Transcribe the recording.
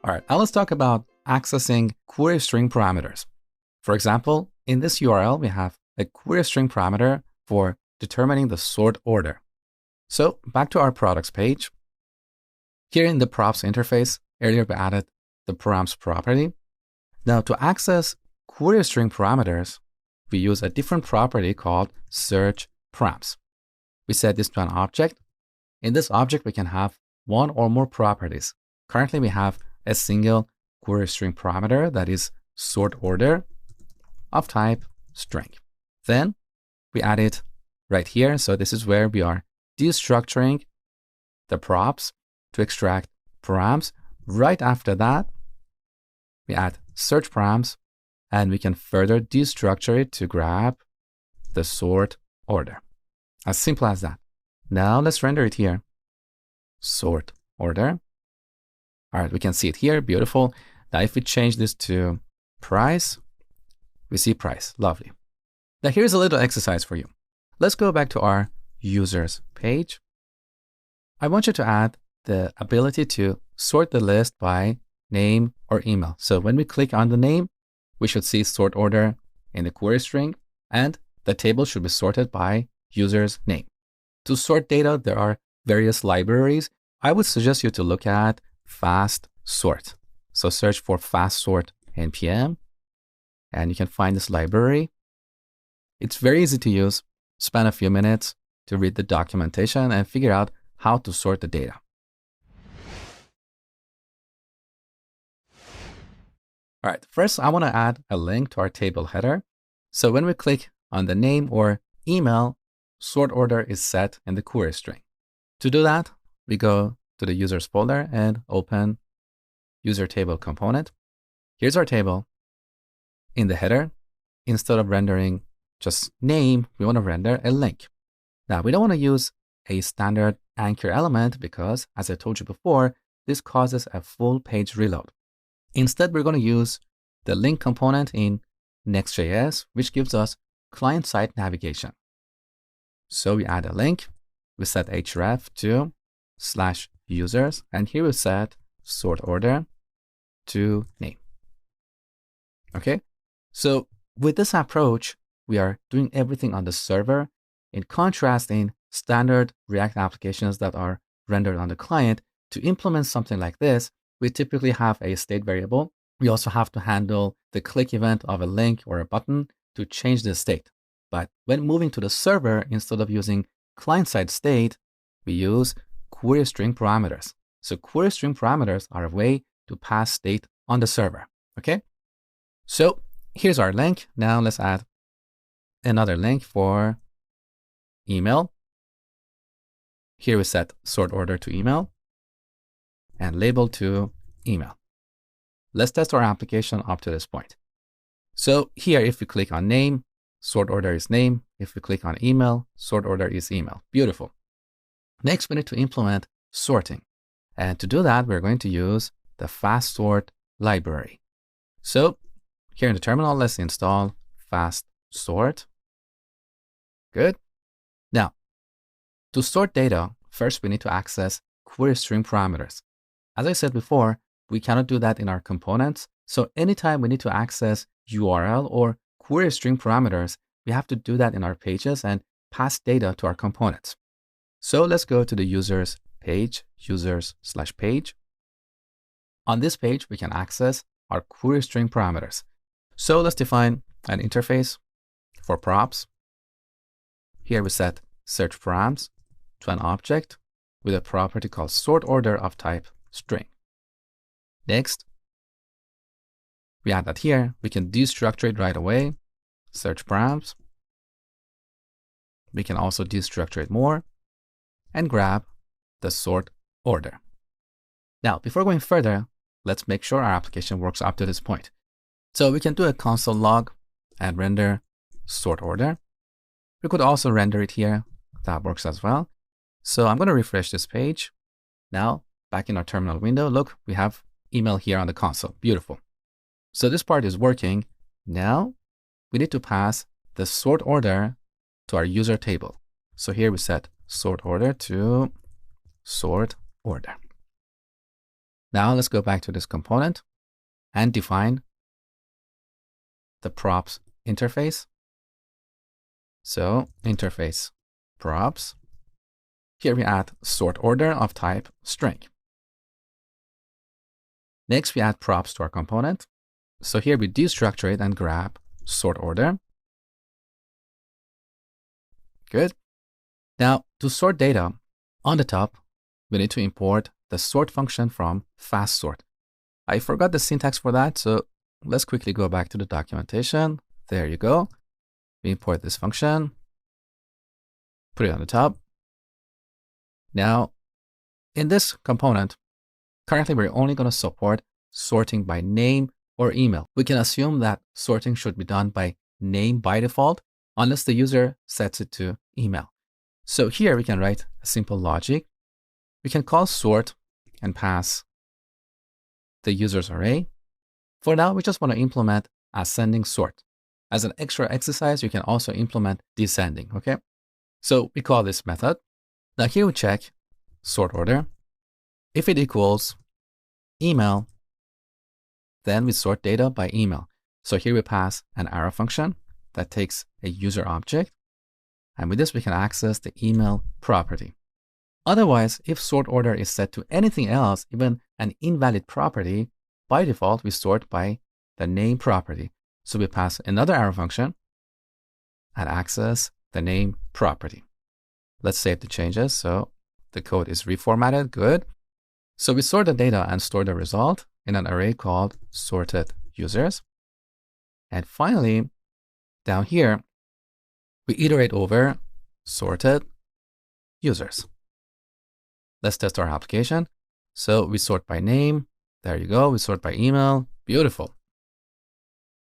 All right, now let's talk about accessing query string parameters. For example, in this URL, we have a query string parameter for determining the sort order. So back to our products page. Here in the props interface, earlier we added the params property. Now to access query string parameters, we use a different property called search params. We set this to an object. In this object, we can have one or more properties. Currently, we have a single query string parameter that is sort order of type string. Then we add it right here. So this is where we are destructuring the props to extract params. Right after that, we add search params, and we can further destructure it to grab the sort order. As simple as that. Now let's render it here. Sort order. All right, we can see it here. Beautiful. Now if we change this to price, we see price. Lovely. Now here's a little exercise for you. Let's go back to our users page. I want you to add the ability to sort the list by name or email. So when we click on the name, we should see sort order in the query string, and the table should be sorted by user's name. To sort data, there are various libraries. I would suggest you to look at fast sort. So search for fast sort npm, and you can find this library. It's very easy to use. Spend a few minutes to read the documentation and figure out how to sort the data. All right, first I want to add a link to our table header. So when we click on the name or email, sort order is set in the query string. To do that, we go to the users folder and open user table component. Here's our table. In the header, instead of rendering just name, we want to render a link. Now, we don't want to use a standard anchor element because, as I told you before, this causes a full page reload. Instead, we're going to use the link component in Next.js, which gives us client-side navigation. So we add a link, we set href to /users, and here we set sort order to name. Okay, so with this approach, we are doing everything on the server. In contrast, in standard React applications that are rendered on the client, to implement something like this, we typically have a state variable. We also have to handle the click event of a link or a button to change the state. But when moving to the server, instead of using client-side state, we use query string parameters. So query string parameters are a way to pass state on the server. Okay? So here's our link. Now let's add another link for email. Here we set sort order to email and label to email. Let's test our application up to this point. So here, if we click on name, sort order is name. If we click on email, sort order is email. Beautiful. Next, we need to implement sorting. And to do that, we're going to use the fast sort library. So here in the terminal, let's install fast sort. Good. Now, to sort data, first we need to access query string parameters. As I said before, we cannot do that in our components. So anytime we need to access URL or query string parameters, we have to do that in our pages and pass data to our components. So let's go to the users page, users/page. On this page, we can access our query string parameters. So let's define an interface for props. Here we set search params to an object with a property called sort order of type string. Next, we add that here. We can destructure it right away. Search params. We can also destructure it more and grab the sort order. Now, before going further, let's make sure our application works up to this point. So we can do a console log and render sort order. We could also render it here. That works as well. So I'm going to refresh this page. Now, back in our terminal window, look, we have email here on the console. Beautiful. So this part is working. Now, we need to pass the sort order to our user table. So here we set sort order to sort order. Now let's go back to this component and define the props interface. So interface props. Here we add sort order of type string. Next, we add props to our component. So here we destructure it and grab sort order. Good. Now to sort data, on the top, we need to import the sort function from FastSort. I forgot the syntax for that, so let's quickly go back to the documentation. There you go. We import this function, put it on the top. Now, in this component, currently we're only going to support sorting by name or email. We can assume that sorting should be done by name by default, unless the user sets it to email. So here we can write a simple logic. We can call sort and pass the user's array. For now, we just want to implement ascending sort. As an extra exercise, you can also implement descending, okay? So we call this method. Now here we check sort order. If it equals email, then we sort data by email. So here we pass an arrow function that takes a user object. And with this, we can access the email property. Otherwise, if sort order is set to anything else, even an invalid property, by default, we sort by the name property. So we pass another arrow function and access the name property. Let's save the changes. So the code is reformatted. Good. So we sort the data and store the result in an array called sorted users. And finally, down here, we iterate over sorted users. Let's test our application. So we sort by name. There you go. We sort by email. Beautiful.